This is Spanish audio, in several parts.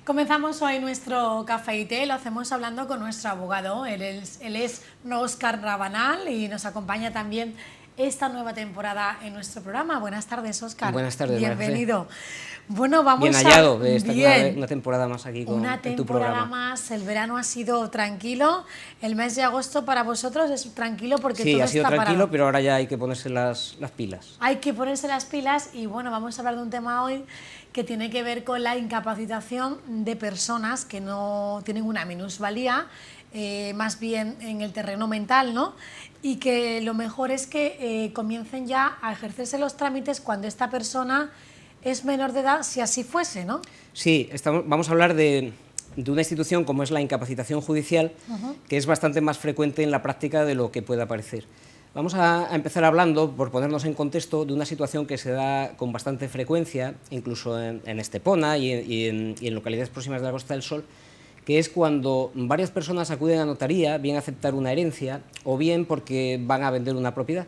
Comenzamos hoy nuestro café y té, lo hacemos hablando con nuestro abogado. Él es Óscar Rabanal y nos acompaña también esta nueva temporada en nuestro programa. Buenas tardes, Óscar. Buenas tardes, bienvenido. Bueno, vamos bien hallado de estar una temporada más aquí con en tu programa. Una temporada más, el verano ha sido tranquilo, el mes de agosto para vosotros es tranquilo porque todo está parado. Sí, ha sido tranquilo, pero ahora ya hay que ponerse las pilas. Hay que ponerse las pilas y bueno, vamos a hablar de un tema hoy que tiene que ver con la incapacitación de personas que no tienen una minusvalía, más bien en el terreno mental, ¿no? Y que lo mejor es que comiencen ya a ejercerse los trámites cuando esta persona es menor de edad, si así fuese, ¿no? Sí, vamos a hablar de una institución como es la incapacitación judicial, que es bastante más frecuente en la práctica de lo que pueda parecer. Vamos a empezar hablando, por ponernos en contexto, de una situación que se da con bastante frecuencia, incluso en Estepona y en localidades próximas de la Costa del Sol, que es cuando varias personas acuden a notaría, bien a aceptar una herencia o bien porque van a vender una propiedad.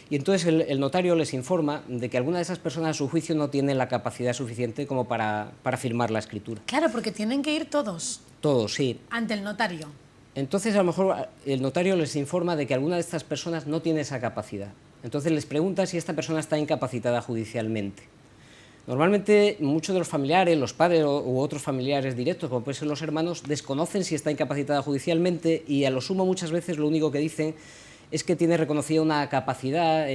Y entonces el notario les informa de que alguna de esas personas a su juicio no tiene la capacidad suficiente como para firmar la escritura. Claro, porque tienen que ir todos. Todos, sí. Ante el notario. Entonces a lo mejor el notario les informa de que alguna de estas personas no tiene esa capacidad. Entonces les pregunta si esta persona está incapacitada judicialmente. Normalmente muchos de los familiares, los padres u otros familiares directos, como pueden ser los hermanos, desconocen si está incapacitada judicialmente y a lo sumo muchas veces lo único que dicen es que tiene reconocida una capacidad,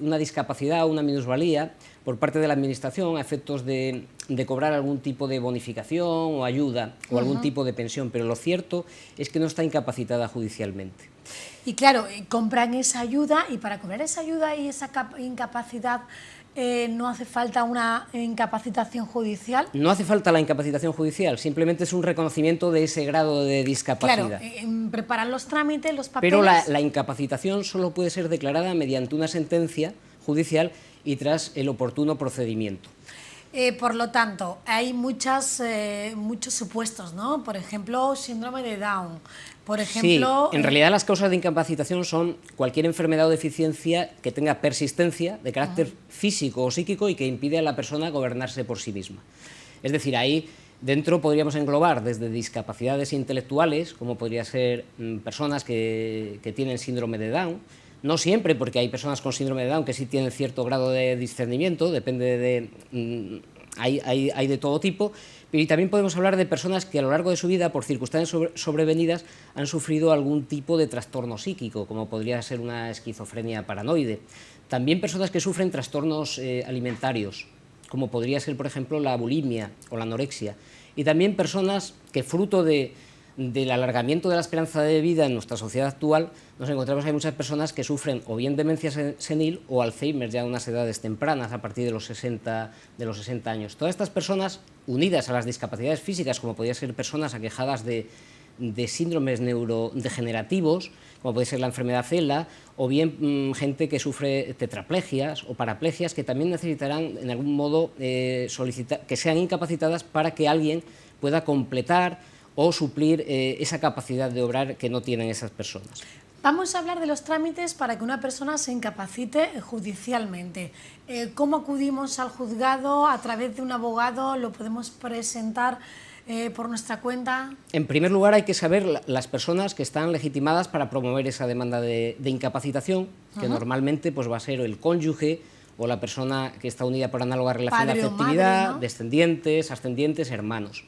una discapacidad o una minusvalía por parte de la Administración a efectos de cobrar algún tipo de bonificación o ayuda o algún tipo de pensión, pero lo cierto es que no está incapacitada judicialmente. Y claro, compran esa ayuda y para cobrar esa ayuda y esa incapacidad no hace falta una incapacitación judicial. No hace falta la incapacitación judicial, simplemente es un reconocimiento de ese grado de discapacidad. Claro, preparan los trámites, los papeles. Pero la incapacitación solo puede ser declarada mediante una sentencia judicial y tras el oportuno procedimiento. Por lo tanto, hay muchos supuestos, ¿no? Por ejemplo, síndrome de Down. Por ejemplo, sí, en realidad las causas de incapacitación son cualquier enfermedad o deficiencia que tenga persistencia de carácter físico o psíquico y que impide a la persona gobernarse por sí misma. Es decir, ahí dentro podríamos englobar desde discapacidades intelectuales, como podría ser personas que tienen síndrome de Down, no siempre, porque hay personas con síndrome de Down que sí tienen cierto grado de discernimiento, depende de... hay de todo tipo, y también podemos hablar de personas que a lo largo de su vida, por circunstancias sobrevenidas, han sufrido algún tipo de trastorno psíquico, como podría ser una esquizofrenia paranoide. También personas que sufren trastornos alimentarios, como podría ser, por ejemplo, la bulimia o la anorexia. Y también personas que, fruto del alargamiento de la esperanza de vida en nuestra sociedad actual, nos encontramos que hay muchas personas que sufren o bien demencia senil o Alzheimer ya a unas edades tempranas, a partir de los 60 años. Todas estas personas, unidas a las discapacidades físicas, como podrían ser personas aquejadas de síndromes neurodegenerativos, como puede ser la enfermedad CELA, o bien gente que sufre tetraplegias o paraplegias, que también necesitarán en algún modo solicitar que sean incapacitadas para que alguien pueda completar o suplir esa capacidad de obrar que no tienen esas personas. Vamos a hablar de los trámites para que una persona se incapacite judicialmente. ¿Cómo acudimos al juzgado? ¿A través de un abogado? ¿Lo podemos presentar por nuestra cuenta? En primer lugar, hay que saber las personas que están legitimadas para promover esa demanda de incapacitación, que normalmente pues, va a ser el cónyuge o la persona que está unida por análoga relación de afectividad, madre, ¿no? Descendientes, ascendientes, hermanos.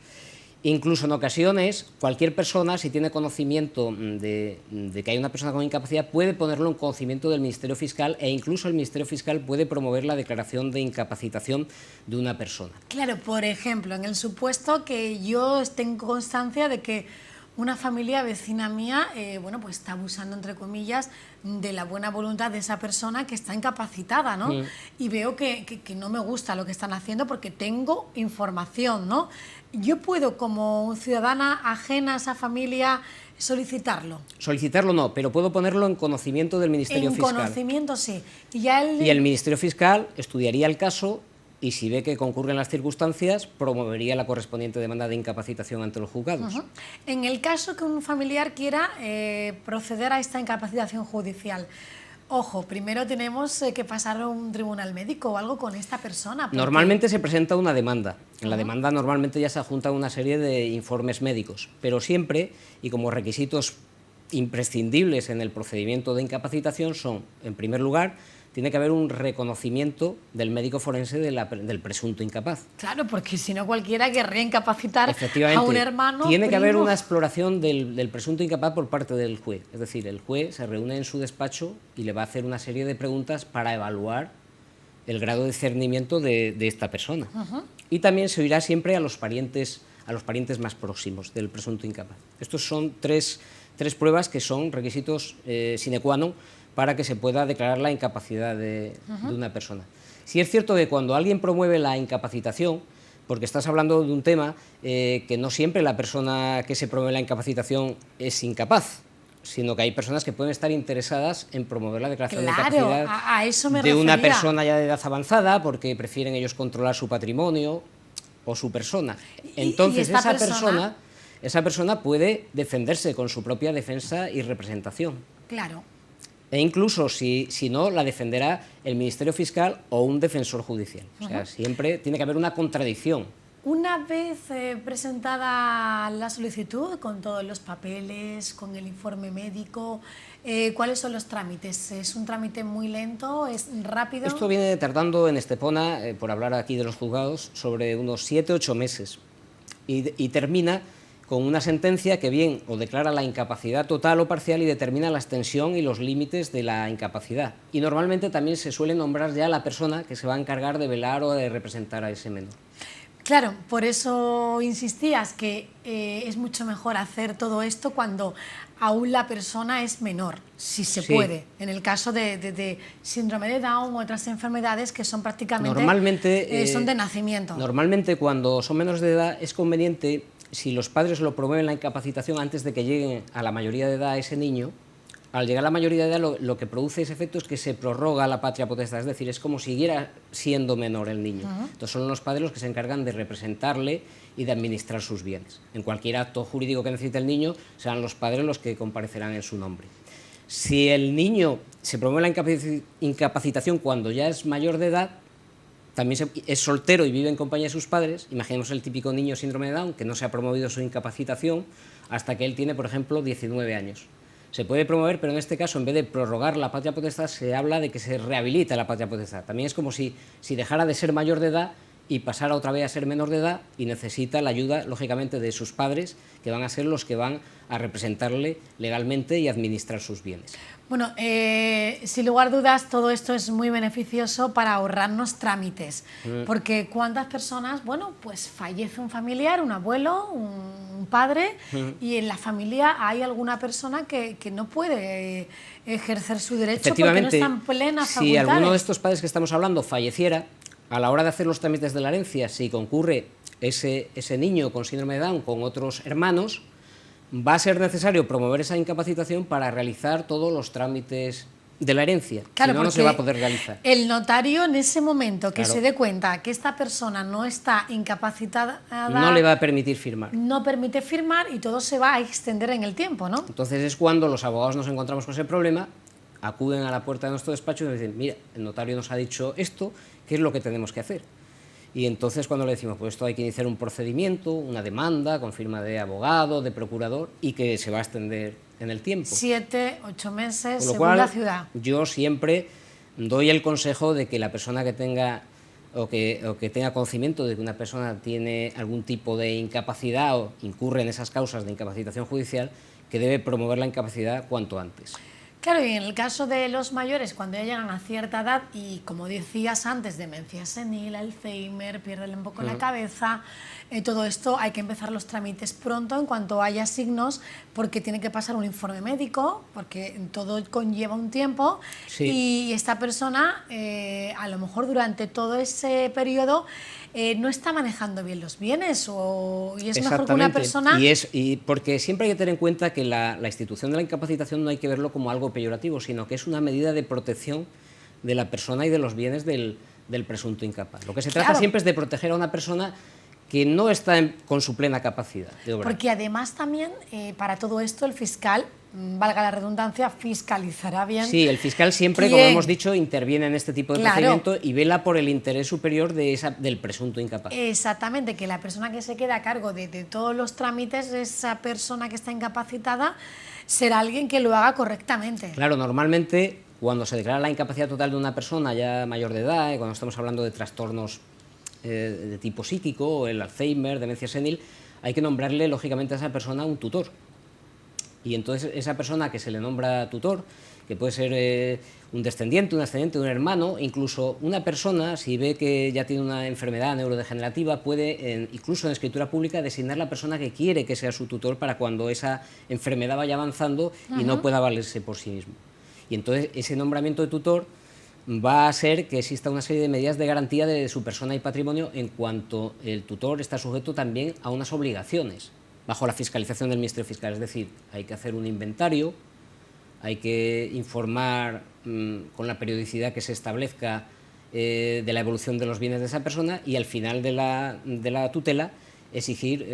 Incluso en ocasiones, cualquier persona, si tiene conocimiento de que hay una persona con incapacidad, puede ponerlo en conocimiento del Ministerio Fiscal e incluso el Ministerio Fiscal puede promover la declaración de incapacitación de una persona. Claro, por ejemplo, en el supuesto que yo tengo constancia de que una familia vecina mía, bueno, pues está abusando, entre comillas, de la buena voluntad de esa persona que está incapacitada, ¿no? Y veo que no me gusta lo que están haciendo porque tengo información, ¿no? ¿Yo puedo, como ciudadana ajena a esa familia, solicitarlo? Solicitarlo no, pero puedo ponerlo en conocimiento del Ministerio Fiscal. En conocimiento sí. Y el Ministerio Fiscal estudiaría el caso y si ve que concurren las circunstancias, promovería la correspondiente demanda de incapacitación ante los juzgados. En el caso que un familiar quiera proceder a esta incapacitación judicial, ojo, primero tenemos que pasar a un tribunal médico o algo con esta persona. Porque... Normalmente se presenta una demanda. En la demanda normalmente ya se adjunta una serie de informes médicos, pero siempre, y como requisitos imprescindibles en el procedimiento de incapacitación son, en primer lugar, tiene que haber un reconocimiento del médico forense del presunto incapaz. Claro, porque si no cualquiera querría incapacitar a un hermano. Tiene que haber una exploración del presunto incapaz por parte del juez. Es decir, el juez se reúne en su despacho y le va a hacer una serie de preguntas para evaluar el grado de discernimiento de esta persona. Y también se oirá siempre a los parientes más próximos del presunto incapaz. Estos son tres pruebas que son requisitos sine qua non para que se pueda declarar la incapacidad de una persona. Sí es cierto que cuando alguien promueve la incapacitación, porque estás hablando de un tema que no siempre la persona que se promueve la incapacitación es incapaz, sino que hay personas que pueden estar interesadas en promover la declaración de incapacidad a eso me de una refería. persona ya de edad avanzada, porque prefieren ellos controlar su patrimonio o su persona. Entonces esa persona puede defenderse con su propia defensa y representación. Claro. E incluso, si no, la defenderá el Ministerio Fiscal o un defensor judicial. O sea, siempre tiene que haber una contradicción. Una vez presentada la solicitud, con todos los papeles, con el informe médico, ¿cuáles son los trámites? ¿Es un trámite muy lento? ¿Es rápido? Esto viene tardando en Estepona, por hablar aquí de los juzgados, sobre unos 7 u 8 meses. Y termina con una sentencia que bien o declara la incapacidad total o parcial y determina la extensión y los límites de la incapacidad. Y normalmente también se suele nombrar ya la persona que se va a encargar de velar o de representar a ese menor. Claro, por eso insistías que es mucho mejor hacer todo esto cuando aún la persona es menor, si se puede, en el caso de síndrome de Down u otras enfermedades que son prácticamente son de nacimiento. Normalmente cuando son menores de edad es conveniente, si los padres lo promueven la incapacitación antes de que llegue a la mayoría de edad ese niño, al llegar a la mayoría de edad lo que produce ese efecto es que se prorroga la patria potestad, es decir, es como si siguiera siendo menor el niño. Entonces son los padres los que se encargan de representarle y de administrar sus bienes. En cualquier acto jurídico que necesite el niño, serán los padres los que comparecerán en su nombre. Si el niño se promueve la incapacitación cuando ya es mayor de edad, también es soltero y vive en compañía de sus padres, imaginemos el típico niño síndrome de Down que no se ha promovido su incapacitación hasta que él tiene, por ejemplo, 19 años. Se puede promover, pero en este caso, en vez de prorrogar la patria potestad, se habla de que se rehabilita la patria potestad. También es como si dejara de ser mayor de edad y pasara otra vez a ser menor de edad y necesita la ayuda, lógicamente, de sus padres, que van a ser los que van a representarle legalmente y administrar sus bienes. Bueno, sin lugar a dudas, todo esto es muy beneficioso para ahorrarnos trámites, porque cuántas personas, bueno, pues fallece un familiar, un abuelo, un padre, y en la familia hay alguna persona que no puede ejercer su derecho porque no está en plenas facultades. Si alguno de estos padres que estamos hablando falleciera, a la hora de hacer los trámites de la herencia, si concurre ese niño con síndrome de Down con otros hermanos, va a ser necesario promover esa incapacitación para realizar todos los trámites de la herencia, claro, si no, no se va a poder realizar. El notario en ese momento que se dé cuenta que esta persona no está incapacitada, no le va a permitir firmar. No permite firmar y todo se va a extender en el tiempo, ¿no? Entonces es cuando los abogados nos encontramos con ese problema, acuden a la puerta de nuestro despacho y nos dicen, mira, el notario nos ha dicho esto, ¿qué es lo que tenemos que hacer? Y entonces cuando le decimos, pues esto hay que iniciar un procedimiento, una demanda con firma de abogado, de procurador, y que se va a extender en el tiempo. 7, 8 meses, según la ciudad. Yo siempre doy el consejo de que la persona que tenga o que tenga conocimiento de que una persona tiene algún tipo de incapacidad o incurre en esas causas de incapacitación judicial, que debe promover la incapacidad cuanto antes. Claro, y en el caso de los mayores, cuando ya llegan a cierta edad y, como decías antes, demencia senil, Alzheimer, pierden un poco la cabeza, todo esto hay que empezar los trámites pronto en cuanto haya signos, porque tiene que pasar un informe médico, porque todo conlleva un tiempo, y esta persona, a lo mejor durante todo ese periodo, no está manejando bien los bienes y es mejor que una persona... Y porque siempre hay que tener en cuenta que la institución de la incapacitación no hay que verlo como algo peyorativo, sino que es una medida de protección de la persona y de los bienes del del presunto incapaz. Lo que se trata siempre es de proteger a una persona que no está con su plena capacidad de obrar. Porque además también, para todo esto, el fiscal, valga la redundancia, fiscalizará bien. Sí, el fiscal siempre, como hemos dicho, interviene en este tipo de procedimiento y vela por el interés superior del presunto incapaz. Exactamente, que la persona que se queda a cargo de todos los trámites, esa persona que está incapacitada, será alguien que lo haga correctamente. Claro, normalmente cuando se declara la incapacidad total de una persona ya mayor de edad, cuando estamos hablando de trastornos de tipo psíquico, el Alzheimer, demencia senil, hay que nombrarle lógicamente a esa persona un tutor. Y entonces esa persona que se le nombra tutor, que puede ser un descendiente, un ascendiente, un hermano, incluso una persona, si ve que ya tiene una enfermedad neurodegenerativa, puede, incluso en escritura pública, designar la persona que quiere que sea su tutor para cuando esa enfermedad vaya avanzando y no pueda valerse por sí mismo. Y entonces ese nombramiento de tutor va a ser que exista una serie de medidas de garantía de su persona y patrimonio en cuanto el tutor está sujeto también a unas obligaciones bajo la fiscalización del Ministerio Fiscal. Es decir, hay que hacer un inventario, hay que informar con la periodicidad que se establezca de la evolución de los bienes de esa persona y al final de la tutela exigir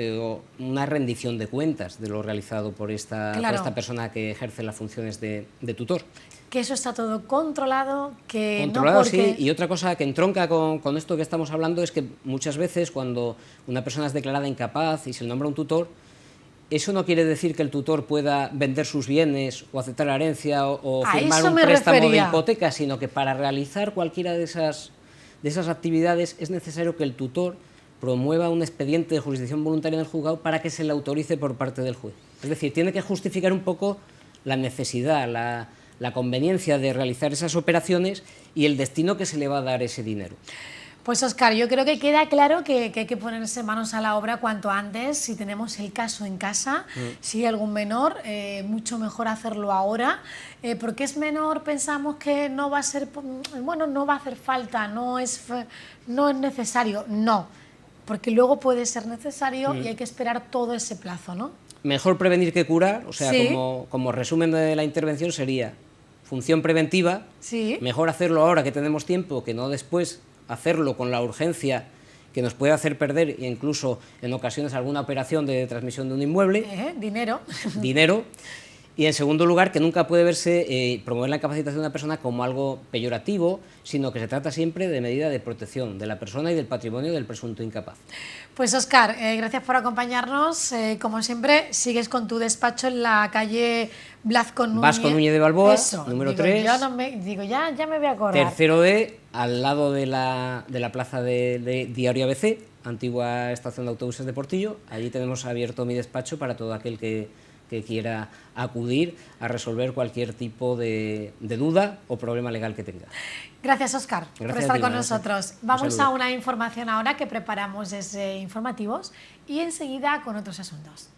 una rendición de cuentas de lo realizado por esta persona que ejerce las funciones de tutor. Que eso está todo controlado, que controlado, no porque... sí, y otra cosa que entronca con esto que estamos hablando es que muchas veces cuando una persona es declarada incapaz y se le nombra un tutor, eso no quiere decir que el tutor pueda vender sus bienes o aceptar la herencia o firmar un préstamo de hipoteca, sino que para realizar cualquiera de esas actividades es necesario que el tutor promueva un expediente de jurisdicción voluntaria en el juzgado para que se le autorice por parte del juez. Es decir, tiene que justificar un poco la necesidad, la conveniencia de realizar esas operaciones y el destino que se le va a dar ese dinero. Pues Óscar, yo creo que queda claro que hay que ponerse manos a la obra cuanto antes. Si tenemos el caso en casa, si hay algún menor, mucho mejor hacerlo ahora. Porque es menor, pensamos que no va a ser, bueno, no va a hacer falta, no es necesario. No, porque luego puede ser necesario y hay que esperar todo ese plazo, ¿no? Mejor prevenir que curar, o sea, como resumen de la intervención sería función preventiva, mejor hacerlo ahora que tenemos tiempo que no después hacerlo con la urgencia que nos puede hacer perder e incluso en ocasiones alguna operación de transmisión de un inmueble. Dinero. Dinero. Y en segundo lugar, que nunca puede verse promover la incapacitación de una persona como algo peyorativo, sino que se trata siempre de medida de protección de la persona y del patrimonio del presunto incapaz. Pues Óscar, gracias por acompañarnos. Como siempre, sigues con tu despacho en la calle Blasco Núñez de Balboa, número 3. Ya me voy a acordar. Tercero D, al lado de la plaza de Diario ABC, antigua estación de autobuses de Portillo. Allí tenemos abierto mi despacho para todo aquel que quiera acudir a resolver cualquier tipo de duda o problema legal que tenga. Gracias, Óscar, por estar con nosotros. Vamos a una información ahora que preparamos desde Informativos y enseguida con otros asuntos.